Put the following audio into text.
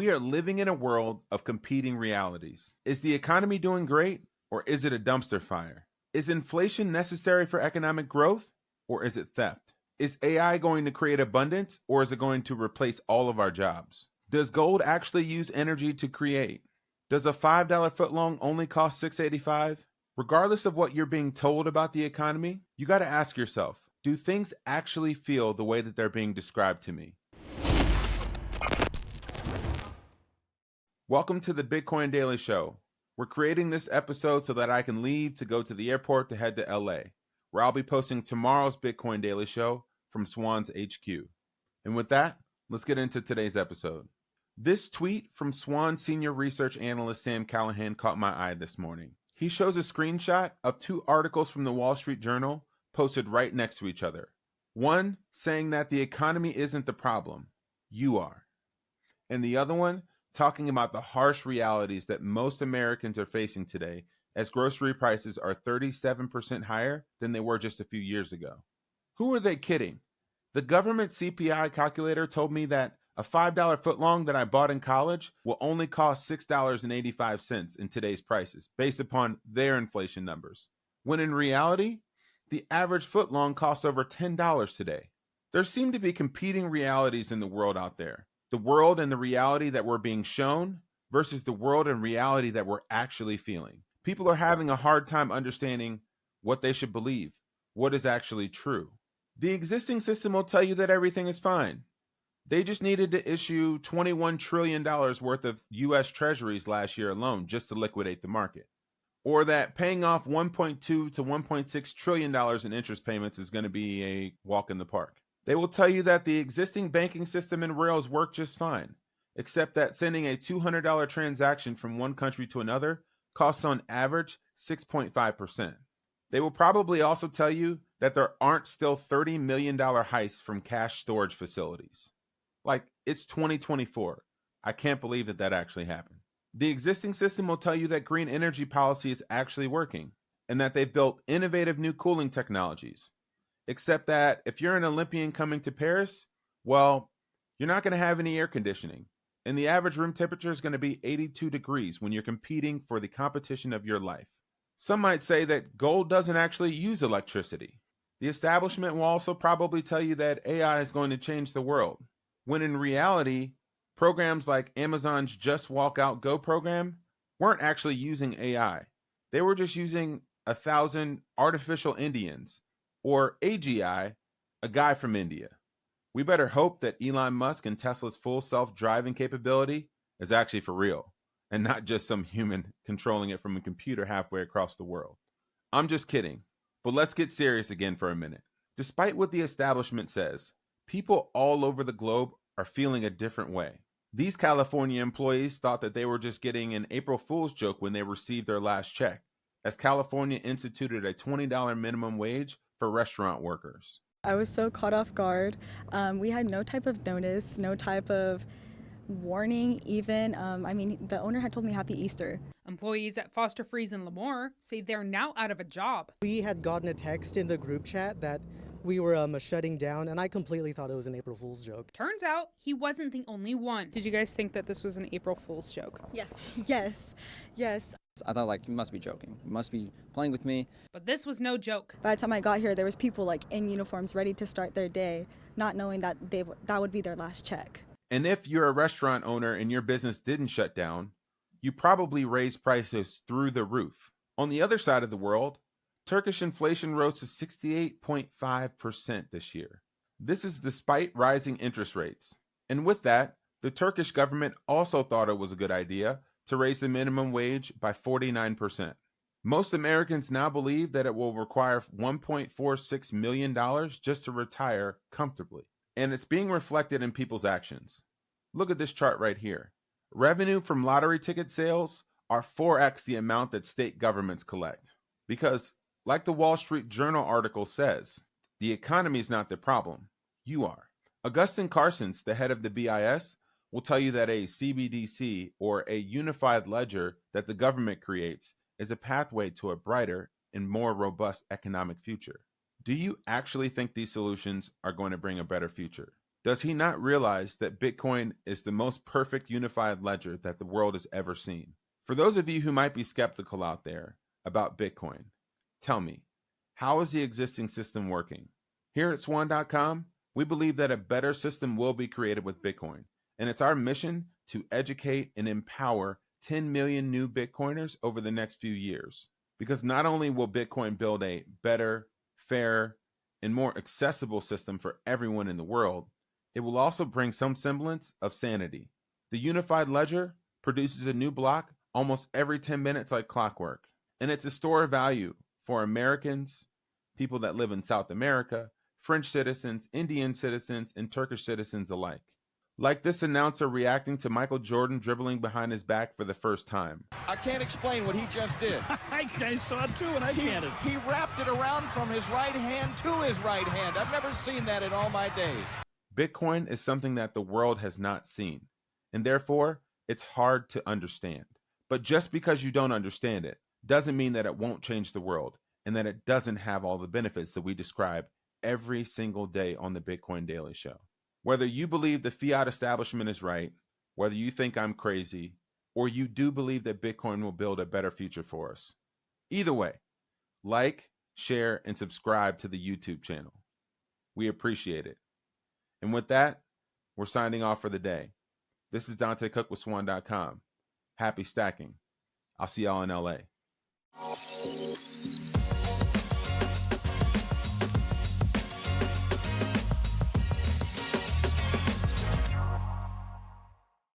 We are living in a world of competing realities. Is the economy doing great, or is it a dumpster fire? Is inflation necessary for economic growth, or is it theft? Is AI going to create abundance, or is it going to replace all of our jobs? Does gold actually use energy to create? Does a $5 footlong only cost $6.85? Regardless of what you're being told about the economy, you got to ask yourself, do things actually feel the way that they're being described to me? Welcome to the Bitcoin Daily Show. We're creating this episode so that I can leave to go to the airport to head to LA, where I'll be posting tomorrow's Bitcoin Daily Show from Swan's HQ. And with that, let's get into today's episode. This tweet from Swan Senior Research Analyst Sam Callahan caught my eye this morning. He shows a screenshot of two articles from the Wall Street Journal posted right next to each other. One saying that the economy isn't the problem, you are. And the other one talking about the harsh realities that most Americans are facing today as grocery prices are 37% higher than they were just a few years ago. Who are they kidding? The government CPI calculator told me that a $5 footlong that I bought in college will only cost $6.85 in today's prices, based upon their inflation numbers. When in reality, the average footlong costs over $10 today. There seem to be competing realities in the world out there. The world and the reality that we're being shown versus the world and reality that we're actually feeling. People are having a hard time understanding what they should believe, what is actually true. The existing system will tell you that everything is fine. They just needed to issue $21 trillion worth of U.S. treasuries last year alone just to liquidate the market. Or that paying off $1.2 to $1.6 trillion in interest payments is going to be a walk in the park. They will tell you that the existing banking system and rails work just fine, except that sending a $200 transaction from one country to another costs on average 6.5%. They will probably also tell you that there aren't still $30 million heists from cash storage facilities. Like, it's 2024. I can't believe that that actually happened. The existing system will tell you that green energy policy is actually working and that they've built innovative new cooling technologies. Except that if you're an Olympian coming to Paris, well, you're not going to have any air conditioning. And the average room temperature is going to be 82 degrees when you're competing for the competition of your life. Some might say that gold doesn't actually use electricity. The establishment will also probably tell you that AI is going to change the world, when in reality, programs like Amazon's Just Walk Out Go program weren't actually using AI. They were just using 1,000 artificial Indians, or AGI, a guy from India. We better hope that Elon Musk and Tesla's full self-driving capability is actually for real, and not just some human controlling it from a computer halfway across the world. I'm just kidding, but let's get serious again for a minute. Despite what the establishment says, people all over the globe are feeling a different way. These California employees thought that they were just getting an April Fool's joke when they received their last check, as California instituted a $20 minimum wage for restaurant workers. I was so caught off guard. We had no type of notice, no type of warning even. The owner had told me Happy Easter. Employees at Foster Freeze in Lemoore say they're now out of a job. We had gotten a text in the group chat that we were shutting down, and I completely thought it was an April Fool's joke. Turns out he wasn't the only one. Did you guys think that this was an April Fool's joke? Yes. I thought, like, you must be joking. You must be playing with me. But this was no joke. By the time I got here, there was people like in uniforms ready to start their day, not knowing that that would be their last check. And if you're a restaurant owner and your business didn't shut down, you probably raised prices through the roof. On the other side of the world, Turkish inflation rose to 68.5% this year. This is despite rising interest rates. And with that, the Turkish government also thought it was a good idea to raise the minimum wage by 49%. Most Americans now believe that it will require $1.46 million just to retire comfortably. And it's being reflected in people's actions. Look at this chart right here. Revenue from lottery ticket sales are 4x the amount that state governments collect. Because, like the Wall Street Journal article says, the economy is not the problem, you are. Augustin Carsons, the head of the BIS, will tell you that a CBDC, or a unified ledger that the government creates, is a pathway to a brighter and more robust economic future. Do you actually think these solutions are going to bring a better future? Does he not realize that Bitcoin is the most perfect unified ledger that the world has ever seen? For those of you who might be skeptical out there about Bitcoin, tell me, how is the existing system working? Here at Swan.com, we believe that a better system will be created with Bitcoin, and it's our mission to educate and empower 10 million new Bitcoiners over the next few years. Because not only will Bitcoin build a better, fairer, and more accessible system for everyone in the world, it will also bring some semblance of sanity. The unified ledger produces a new block almost every 10 minutes like clockwork, and it's a store of value for Americans, people that live in South America, French citizens, Indian citizens, and Turkish citizens alike. Like this announcer reacting to Michael Jordan dribbling behind his back for the first time. I can't explain what he just did. I saw it too, and I can't. He wrapped it around from his right hand to his right hand. I've never seen that in all my days. Bitcoin is something that the world has not seen, and therefore it's hard to understand. But just because you don't understand it doesn't mean that it won't change the world and that it doesn't have all the benefits that we describe every single day on the Bitcoin Daily Show. Whether you believe the fiat establishment is right, whether you think I'm crazy, or you do believe that Bitcoin will build a better future for us. Either way, like, share, and subscribe to the YouTube channel. We appreciate it. And with that, we're signing off for the day. This is Dante Cook with Swan.com. Happy stacking. I'll see y'all in LA.